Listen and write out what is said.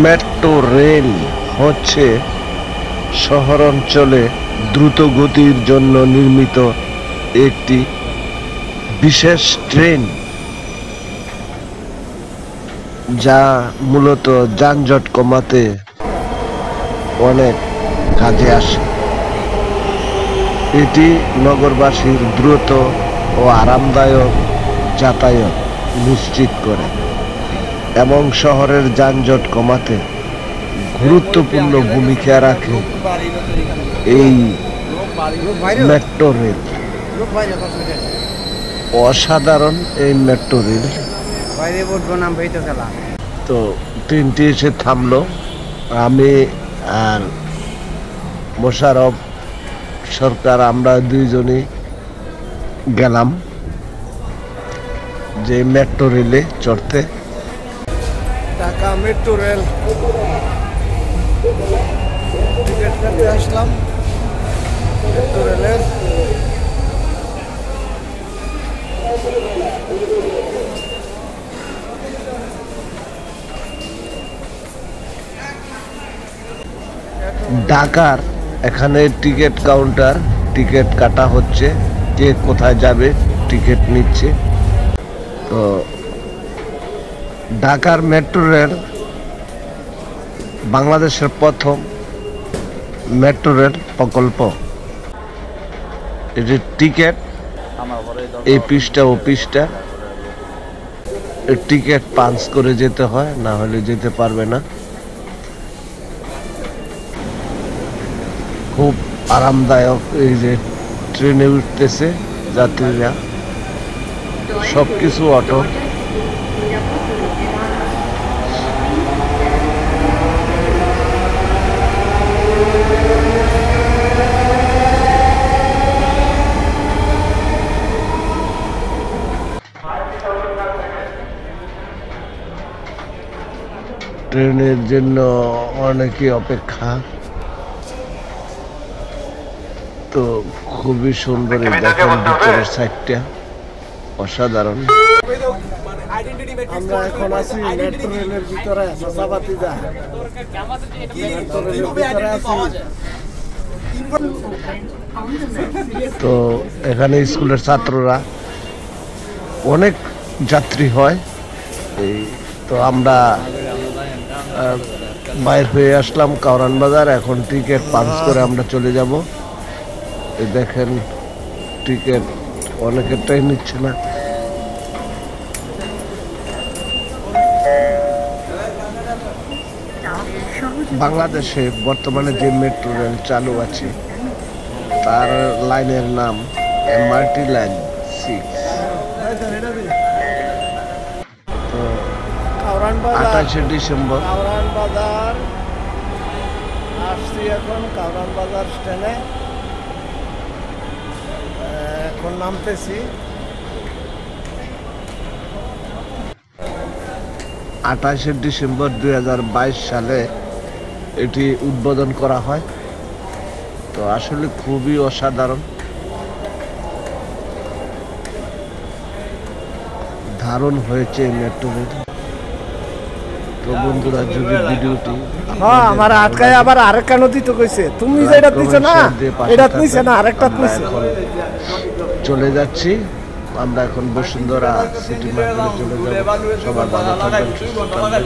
Metro rail হচ্ছে শহর অঞ্চলে দ্রুত গতির জন্য নির্মিত একটি বিশেষ ট্রেন, যা মূলত যানজট কমাতে অনেক কাজে আসে। এটি নগরবাসীর দ্রুত ও আরামদায়ক যাতায়াত নিশ্চিত করে এবং শহরের যানজট কমাতে গুরুত্বপূর্ণ ভূমিকা রাখে। এই মেট্রো রেল অসাধারণ। এই মেট্রো রেল তো ট্রেনটি এসে থামলো। আমি আর মোশারফ সরকার আমরা দুইজনই গেলাম যে মেট্রো রেলে চড়তে। ঢাকা মেট্রো রেল টিকিট কাটতে আসলাম মেট্রো রেলের। ঢাকার এখানে টিকিট কাউন্টার, টিকিট কাটা হচ্ছে, কে কোথায় যাবে টিকিট নিচ্ছে। তো ঢাকার মেট্রো রেল বাংলাদেশের প্রথম মেট্রো রেল প্রকল্প। এটির টিকিট এই পৃষ্ঠা ও পৃষ্ঠা, টিকিট পাঞ্চ করে যেতে হয়, না হলে যেতে পারবে না। খুব আরামদায়ক। এই যে ট্রেনে উঠতেছে যাত্রীরা, সবকিছু অটো। ট্রেনের জন্য অনেকে অপেক্ষা। তো খুবই সুন্দর, দেখেন ভিতরের সাইডটা অসাধারণ। আমরা এখন আছি মেট্রো রেলের ভিতরে, তো এখানে স্কুলের ছাত্ররা, অনেক যাত্রী হয়। এই তো আমরা বাইর হয়ে আসলাম কাউরান বাজার। এখন টিকিট পাঞ্চ করে আমরা চলে যাব। দেখেন টিকিট অনেকেরটাই নিচ্ছে না। বাংলাদেশে বর্তমানে যে মেট্রো রেল চালু আছে তার লাইনের নাম MRT লাইন 6। তো 28শে ডিসেম্বর কাউরান বাজার আসছি। এখন কাউরান বাজার স্ট্যান্ডে এখন নামতেছি। 28শে ডিসেম্বর 2022 সালে এটি উদ্বোধন করা হয়। তো আসলে খুবই অসাধারণ, দারুণ হয়েছে মেট্রো রেল। তো বন্ধুরা, যদি ভিডিওটি আমার আটকায় আবার আরেকটা নদী তো কইছে, তুমি যেটা দিছো না এটা নিছে না, আরেকটা নিছে। চলে যাচ্ছি আমরা এখন বসুন্ধরা সিটি মার্কেটে চলে যাব। সবার ভালো থাকবেন, সুস্থ থাকবেন।